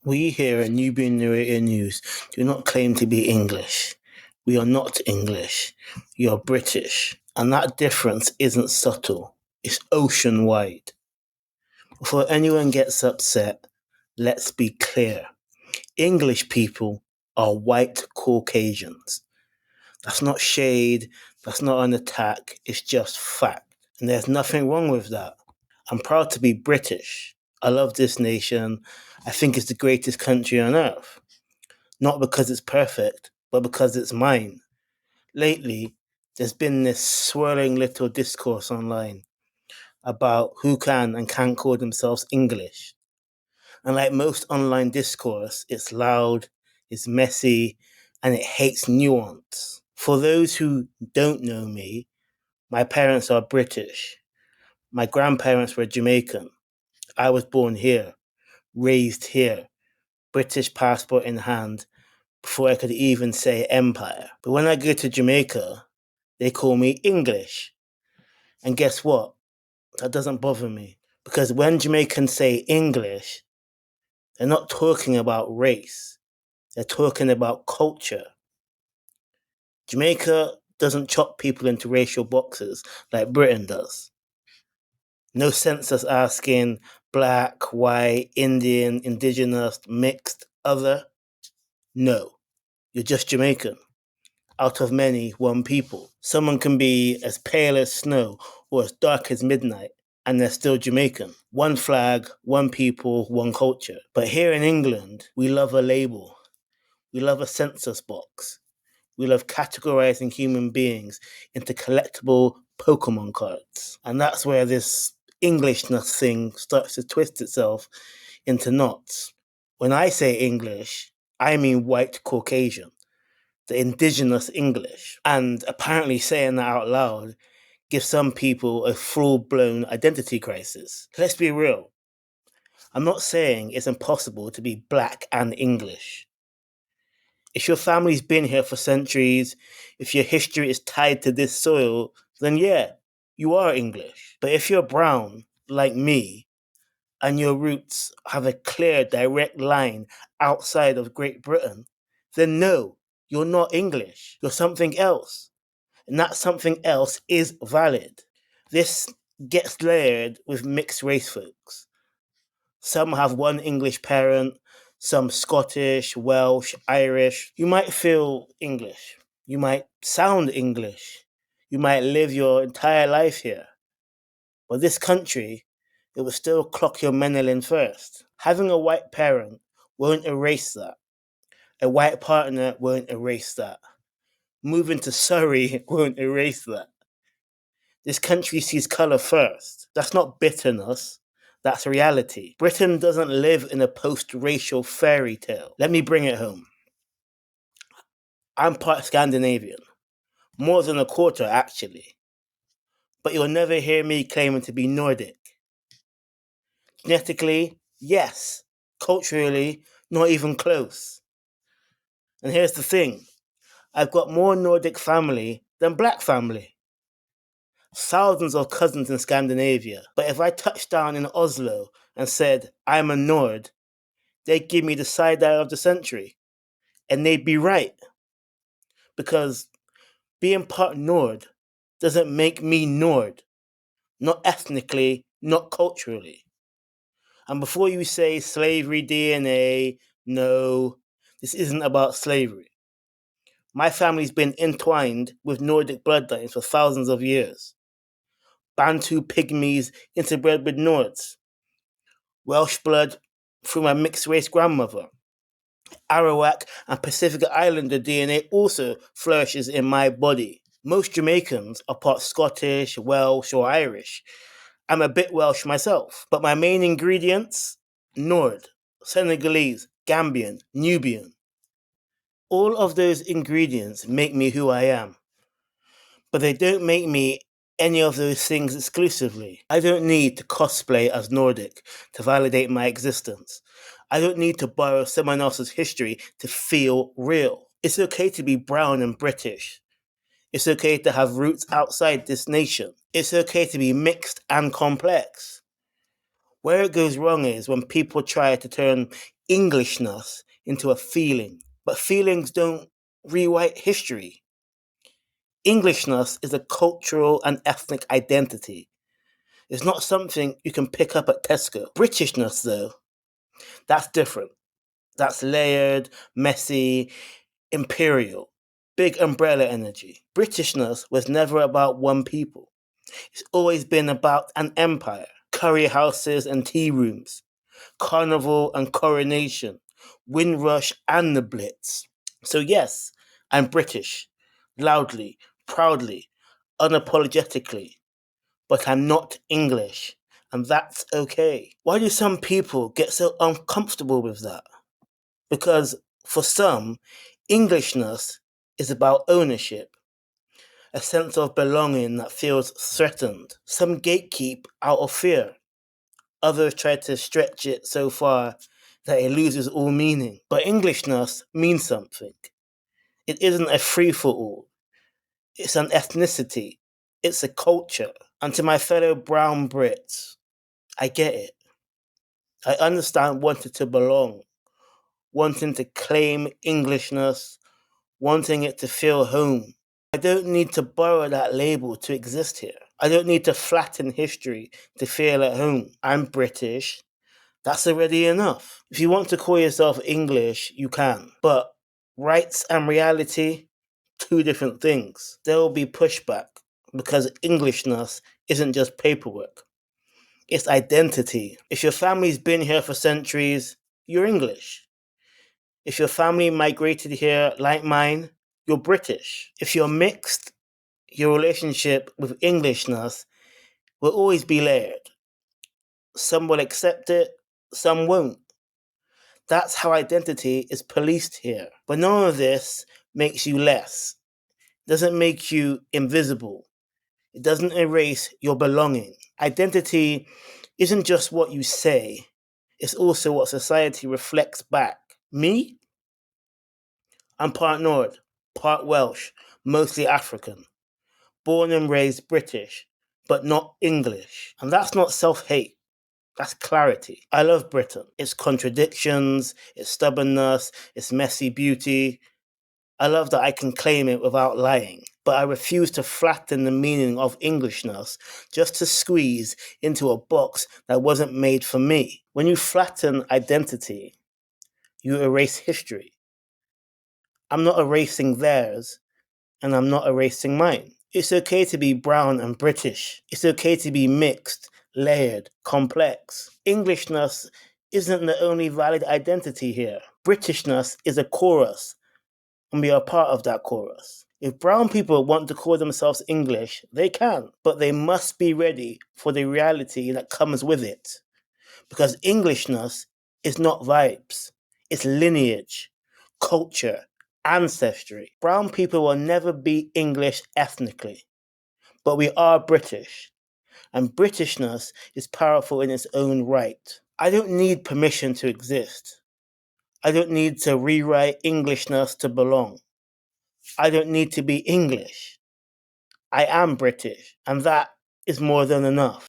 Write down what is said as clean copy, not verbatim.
We here at Nubian Narrator News do not claim to be English. We are not English. We are British. And that difference isn't subtle. It's ocean wide. Before anyone gets upset, let's be clear. English people are white Caucasians. That's not shade. That's not an attack. It's just fact. And there's nothing wrong with that. I'm proud to be British. I love this nation. I think it's the greatest country on earth. Not because it's perfect, but because it's mine. Lately, there's been this swirling little discourse online about who can and can't call themselves English. And like most online discourse, it's loud, it's messy, and it hates nuance. For those who don't know me, my parents are British. My grandparents were Jamaican. I was born here, raised here, British passport in hand, before I could even say empire. But when I go to Jamaica, they call me English. And guess what? That doesn't bother me. Because when Jamaicans say English, they're not talking about race. They're talking about culture. Jamaica doesn't chop people into racial boxes like Britain does. No census asking black, white, Indian, indigenous, mixed, other. No. You're just Jamaican. Out of many, one people. Someone can be as pale as snow or as dark as midnight, and they're still Jamaican. One flag, one people, one culture. But here in England, we love a label. We love a census box. We love categorizing human beings into collectible Pokemon cards. And that's where this Englishness thing starts to twist itself into knots. When I say English, I mean white Caucasian, the indigenous English. And apparently saying that out loud gives some people a full-blown identity crisis. Let's be real. I'm not saying it's impossible to be black and English. If your family's been here for centuries, if your history is tied to this soil, then yeah, you are English. But if you're brown, like me, and your roots have a clear, direct line outside of Great Britain, then no, you're not English. You're something else. And that something else is valid. This gets layered with mixed race folks. Some have one English parent, some Scottish, Welsh, Irish. You might feel English. You might sound English. You might live your entire life here. But this country, it will still clock your Menelin first. Having a white parent won't erase that. A white partner won't erase that. Moving to Surrey won't erase that. This country sees colour first. That's not bitterness. That's reality. Britain doesn't live in a post-racial fairy tale. Let me bring it home. I'm part Scandinavian. More than a quarter, actually. But you'll never hear me claiming to be Nordic. Genetically, yes. Culturally, not even close. And here's the thing. I've got more Nordic family than black family. Thousands of cousins in Scandinavia. But if I touched down in Oslo and said, I'm a Nord, they'd give me the side eye of the century. And they'd be right. Because being part Nord doesn't make me Nord. Not ethnically, not culturally. And before you say slavery DNA, no, this isn't about slavery. My family's been entwined with Nordic bloodlines for thousands of years. Bantu pygmies interbred with Nords. Welsh blood through my mixed race grandmother. Arawak and Pacific Islander DNA also flourishes in my body. Most Jamaicans are part Scottish, Welsh, or Irish. I'm a bit Welsh myself, but my main ingredients, Nord, Senegalese, Gambian, Nubian. All of those ingredients make me who I am, but they don't make me any of those things exclusively. I don't need to cosplay as Nordic to validate my existence. I don't need to borrow someone else's history to feel real. It's okay to be brown and British. It's okay to have roots outside this nation. It's okay to be mixed and complex. Where it goes wrong is when people try to turn Englishness into a feeling. But feelings don't rewrite history. Englishness is a cultural and ethnic identity. It's not something you can pick up at Tesco. Britishness, though, that's different. That's layered, messy, imperial, big umbrella energy. Britishness was never about one people. It's always been about an empire, curry houses and tea rooms, carnival and coronation, Windrush and the Blitz. So yes, I'm British, loudly, proudly, unapologetically, but I'm not English, and that's okay. Why do some people get so uncomfortable with that? Because for some, Englishness is about ownership, a sense of belonging that feels threatened. Some gatekeep out of fear. Others try to stretch it so far that it loses all meaning. But Englishness means something. It isn't a free for all. It's an ethnicity. It's a culture. And to my fellow brown Brits, I get it. I understand wanting to belong, wanting to claim Englishness, wanting it to feel home. I don't need to borrow that label to exist here. I don't need to flatten history to feel at home. I'm British. That's already enough. If you want to call yourself English, you can. But rights and reality, two different things. There will be pushback because Englishness isn't just paperwork. It's identity. If your family's been here for centuries, you're English. If your family migrated here like mine, you're British. If you're mixed, your relationship with Englishness will always be layered. Some will accept it, some won't. That's how identity is policed here. But none of this makes you less. It doesn't make you invisible. It doesn't erase your belonging. Identity isn't just what you say, it's also what society reflects back. Me? I'm part Nord, part Welsh, mostly African. Born and raised British, but not English. And that's not self-hate. That's clarity. I love Britain. Its contradictions, its stubbornness, its messy beauty. I love that I can claim it without lying. But I refuse to flatten the meaning of Englishness just to squeeze into a box that wasn't made for me. When you flatten identity, you erase history. I'm not erasing theirs, and I'm not erasing mine. It's okay to be brown and British. It's okay to be mixed, layered, complex. Englishness isn't the only valid identity here. Britishness is a chorus, and we are part of that chorus. If brown people want to call themselves English, they can, but they must be ready for the reality that comes with it. Because Englishness is not vibes, it's lineage, culture, ancestry. Brown people will never be English ethnically, but we are British, and Britishness is powerful in its own right. I don't need permission to exist. I don't need to rewrite Englishness to belong. I don't need to be English. I am British, and that is more than enough.